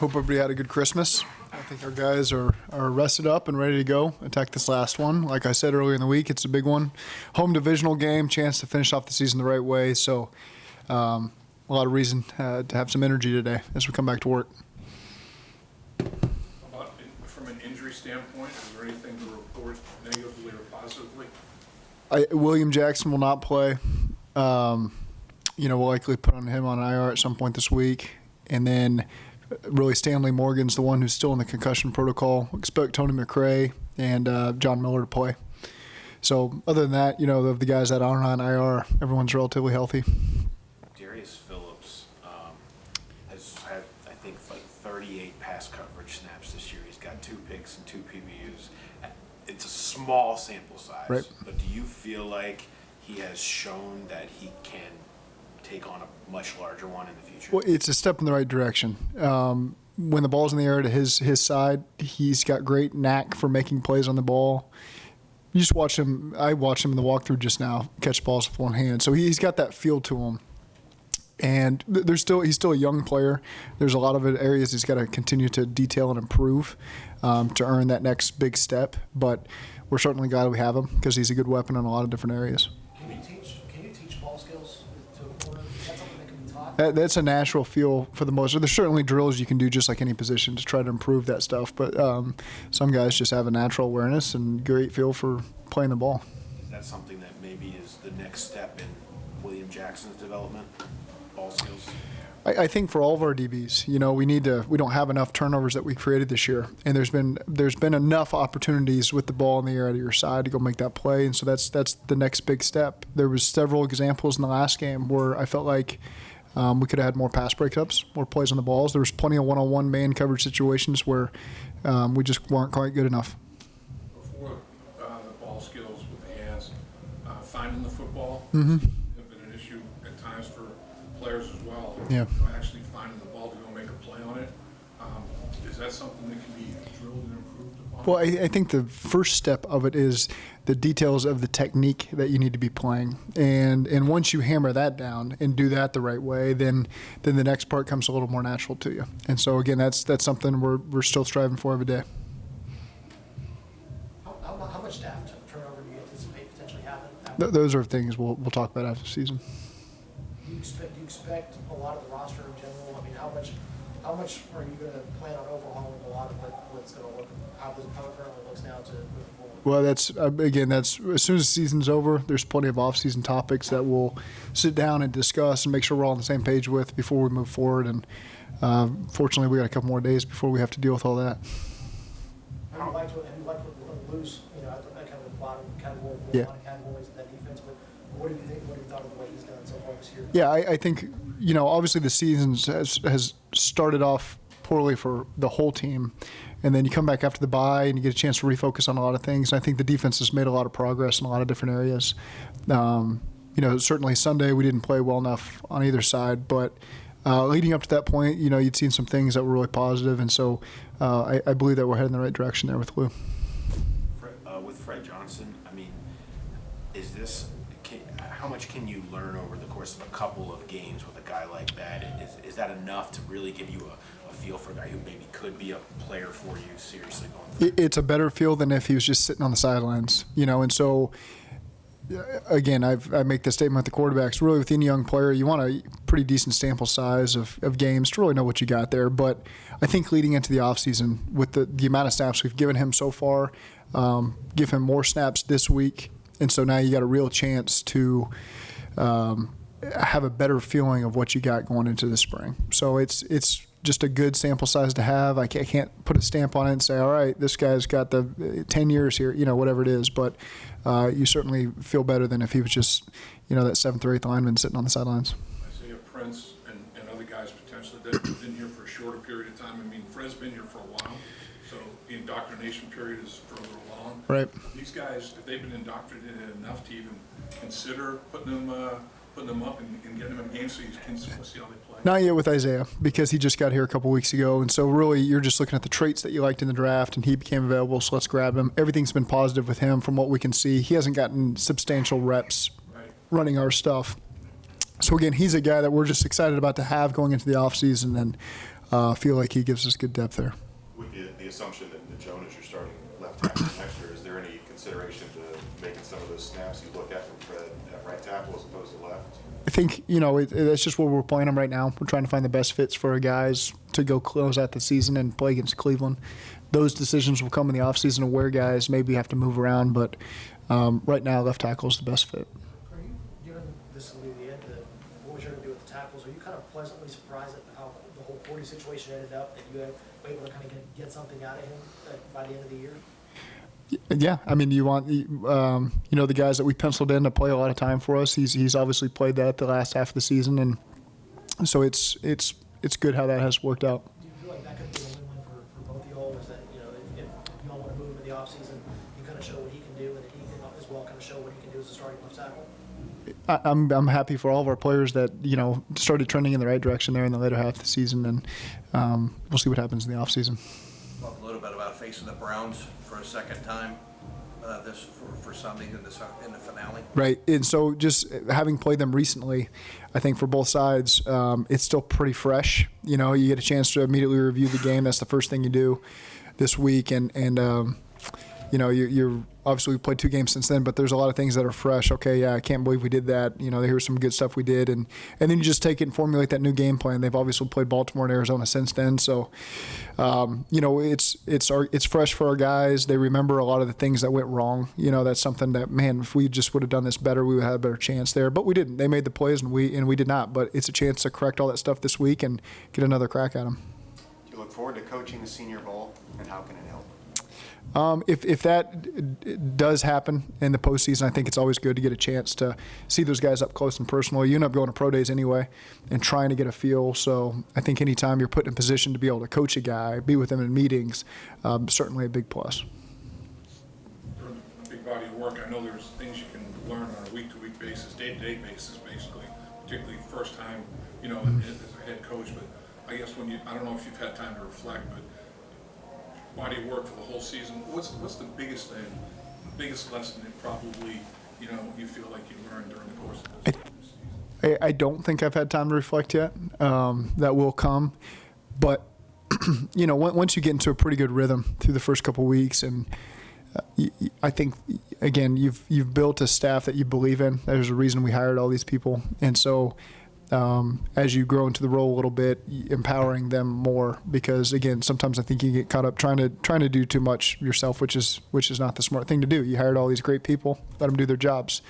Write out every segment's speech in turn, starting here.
Hope everybody had a good Christmas. I think our guys are rested up and ready to go attack this last one. Like I said earlier in the week, it's a big one. Home divisional game, chance to finish off the season the right way. So a lot of reason to have some energy today as we come back to work. About from an injury standpoint, is there anything to report negatively or positively? William Jackson will not play. We'll likely put him on IR at some point this week. And then really Stanley Morgan's the one who's still in the concussion protocol. Expect Tony McRae and John Miller to play. So other than that, of the guys that aren't on IR, everyone's relatively healthy. Darius Phillips has had, I think, like 38 pass coverage snaps this year. He's got 2 picks and 2 PBUs. It's a small sample size, right. But do you feel like he has shown that he can take on a much larger one in the future? Well, it's a step in the right direction. When the ball's in the air to his side, he's got great knack for making plays on the ball. You just watch him. I watched him in the walkthrough just now catch balls with one hand. So he's got that feel to him. And he's still a young player. There's a lot of areas he's got to continue to detail and improve to earn that next big step. But we're certainly glad we have him because he's a good weapon in a lot of different areas. Can you teach ball skills to a corner? Is that something that can be taught? That's a natural feel for the most. There's certainly drills you can do just like any position to try to improve that stuff. But some guys just have a natural awareness and great feel for playing the ball. Is that something that maybe is the next step in William Jackson's development? Ball skills? I think for all of our DBs, we don't have enough turnovers that we created this year, and there's been enough opportunities with the ball in the air at your side to go make that play, and so that's the next big step. There was several examples in the last game where I felt like we could have had more pass breakups, more plays on the balls. There was plenty of one-on-one man coverage situations where we just weren't quite good enough. Before the ball skills with the hands, finding the football Mm-hmm. have been an issue at times for players as well. Yeah. Actually finding the ball to go make a play on it. Is that something that can be drilled and improved upon? Well, I think the first step of it is the details of the technique that you need to be playing. And once you hammer that down and do that the right way, then the next part comes a little more natural to you. And so, again, that's something we're still striving for every day. How much staff turnover do you anticipate potentially happening? Those are things we'll talk about after the season. Do you expect a lot of the roster in general? I mean, how much are you going to plan on overhauling a lot of what's going to look, how it currently looks now to move forward? Well, that's as soon as the season's over, there's plenty of off-season topics that we'll sit down and discuss and make sure we're all on the same page with before we move forward. And fortunately, we got a couple more days before we have to deal with all that. Have you liked what lose, at that kind of bottom category, Yeah. bottom categories of that defense, but what do you think? What have you thought of the way he's done so far this year? Yeah, I think, obviously the season has started off poorly for the whole team. And then you come back after the bye and you get a chance to refocus on a lot of things. And I think the defense has made a lot of progress in a lot of different areas. Certainly Sunday we didn't play well enough on either side. But leading up to that point, you'd seen some things that were really positive. And so I believe that we're heading in the right direction there with Lou. With Fred Johnson, I mean, how much can you learn over the course of a couple of games with a guy like that? Is that enough to really give you a feel for a guy who maybe could be a player for you seriously going forward? It's a better feel than if he was just sitting on the sidelines, and so again, I make the statement with the quarterbacks. Really, with any young player, you want a pretty decent sample size of games to really know what you got there. But I think leading into the offseason, with the amount of snaps we've given him so far, give him more snaps this week. And so now you got a real chance to have a better feeling of what you got going into the spring. So it's just a good sample size to have. I can't put a stamp on it and say, all right, this guy's got the 10 years here, whatever it is. But you certainly feel better than if he was just, that 7th or 8th lineman sitting on the sidelines. Isaiah Prince and other guys potentially that have been here for a shorter period of time. I mean, Fred's been here for a while, so the indoctrination period is further along. Right. These guys, if they've been indoctrinated enough to even consider putting them up and getting them in games so you can see how they play? Not yet with Isaiah, because he just got here a couple weeks ago. And so really you're just looking at the traits that you liked in the draft, and he became available, so let's grab him. Everything's been positive with him from what we can see. He hasn't gotten substantial reps running our stuff. So, again, he's a guy that we're just excited about to have going into the offseason. And feel like he gives us good depth there. With the assumption that Jonas is your starting left tackle next year, is there any consideration to making some of those snaps you look at from Fred at right tackle as opposed to left? I think, that's just where we're playing them right now. We're trying to find the best fits for our guys to go close out the season and play against Cleveland. Those decisions will come in the offseason of where guys maybe have to move around, but right now left tackle is the best fit. Are you, given this will be the end of what was you going to do with the tackles, are you kind of pleasantly surprised at how the whole 40 situation ended up, that you were able to kind of get something out of him by the end of the year? Yeah, I mean, you want the guys that we penciled in to play a lot of time for us. He's obviously played that the last half of the season, and so it's good how that has worked out. Do you feel like that could be a win-win for both of y'all? Is that if y'all want to move him in the offseason, you kind of show what he can do, and then he can as well kind of show what he can do as a starting left tackle? I'm happy for all of our players that started trending in the right direction there in the later half of the season, and we'll see what happens in the offseason. Talk a little bit about facing the Browns for a second time for Sunday in the finale. Right, and so just having played them recently, I think for both sides, it's still pretty fresh. You get a chance to immediately review the game. That's the first thing you do this week, and you're obviously we played 2 games since then, but there's a lot of things that are fresh. Okay, yeah, I can't believe we did that. Here's some good stuff we did, and then you just take it and formulate that new game plan. They've obviously played Baltimore and Arizona since then, so it's fresh for our guys. They remember a lot of the things that went wrong. That's something that, man, if we just would have done this better, we would have had a better chance there. But we didn't. They made the plays, and we did not. But it's a chance to correct all that stuff this week and get another crack at them. Do you look forward to coaching the Senior Bowl, and how can it help? If that does happen in the postseason, I think it's always good to get a chance to see those guys up close and personal. You end up going to pro days anyway and trying to get a feel. So I think anytime you're put in a position to be able to coach a guy, be with them in meetings, certainly a big plus. During a big body of work, I know there's things you can learn on a week-to-week basis, day-to-day basis, basically, particularly first time, as a head coach. But I guess I don't know if you've had time to reflect, but body of work for the whole season. What's the biggest thing, the biggest lesson that probably you feel like you learned during the course of this season? I don't think I've had time to reflect yet. That will come, but once you get into a pretty good rhythm through the first couple of weeks, and I think again you've built a staff that you believe in. There's a reason we hired all these people, and so. As you grow into the role a little bit, empowering them more, because again, sometimes I think you get caught up trying to do too much yourself, which is not the smart thing to do. You hired all these great people, let them do their jobs,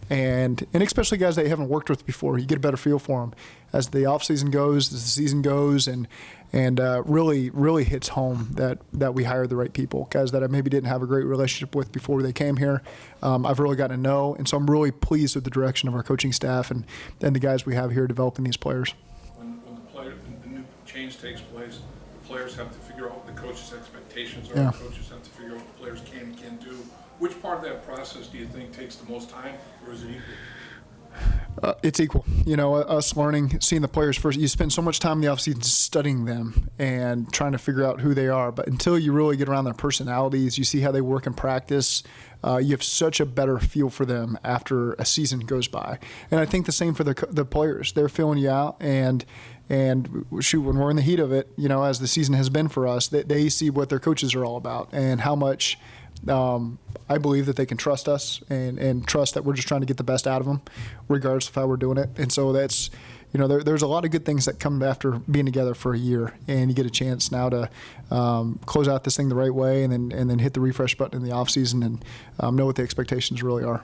and especially guys that you haven't worked with before. You get a better feel for them as the off season goes, as the season goes, and really hits home that we hired the right people, guys that I maybe didn't have a great relationship with before they came here. I've really gotten to know, and so I'm really pleased with the direction of our coaching staff and the guys we have here developing these players. When the new change takes place, the players have to figure out what the coach's expectations are. Yeah. The coaches have to figure out what the players can and can't do. Which part of that process do you think takes the most time, or is it equal? It's equal. Us learning, seeing the players first. You spend so much time in the offseason studying them and trying to figure out who they are. But until you really get around their personalities, you see how they work in practice, you have such a better feel for them after a season goes by. And I think the same for the players. They're filling you out, and shoot, when we're in the heat of it, as the season has been for us, they see what their coaches are all about and how much I believe that they can trust us and trust that we're just trying to get the best out of them, regardless of how we're doing it. And so that's, there's a lot of good things that come after being together for a year, and you get a chance now to close out this thing the right way, and then hit the refresh button in the off season and know what the expectations really are.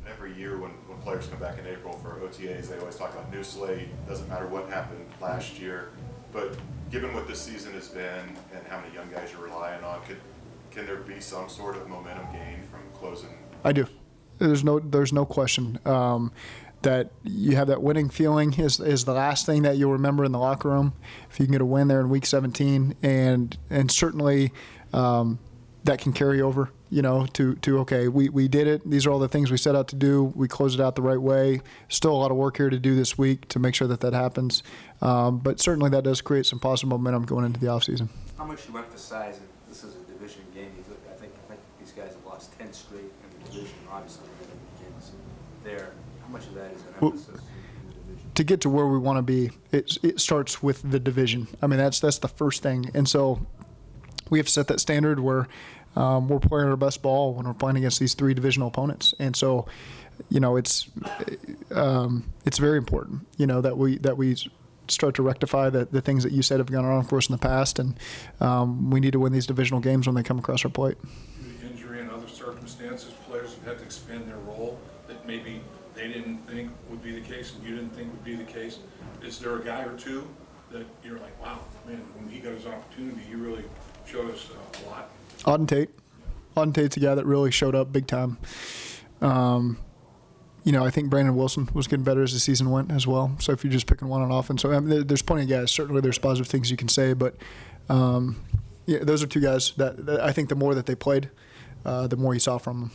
Every year when players come back in April for OTAs, they always talk about new slate. Doesn't matter what happened last year, but given what this season has been and how many young guys you're relying on, can there be some sort of momentum gain from closing? I do. There's no question that you have that winning feeling is the last thing that you'll remember in the locker room. If you can get a win there in week 17, and certainly that can carry over, to okay, we did it. These are all the things we set out to do. We closed it out the right way. Still a lot of work here to do this week to make sure that happens. But certainly that does create some positive momentum going into the offseason. How much you emphasize, and this is a division game, I think these guys have lost 10 straight in the division, obviously, games there. How much of that is an emphasis in the to get to where we want to be, it starts with the division. I mean, that's the first thing. And so we have to set that standard where we're playing our best ball when we're playing against these 3 divisional opponents. And so, it's very important, that we start to rectify the things that you said have gone wrong for us in the past, and we need to win these divisional games when they come across our plate. Due to injury and other circumstances, players have had to expand their role that maybe they didn't think would be the case and you didn't think would be the case. Is there a guy or two that you're like, wow, man, when he got his opportunity, he really showed us a lot? Auden Tate's a guy that really showed up big time. I think Brandon Wilson was getting better as the season went as well. So if you're just picking one on offense, so there's plenty of guys. Certainly there's positive things you can say, but those are 2 guys that I think the more that they played, the more you saw from them.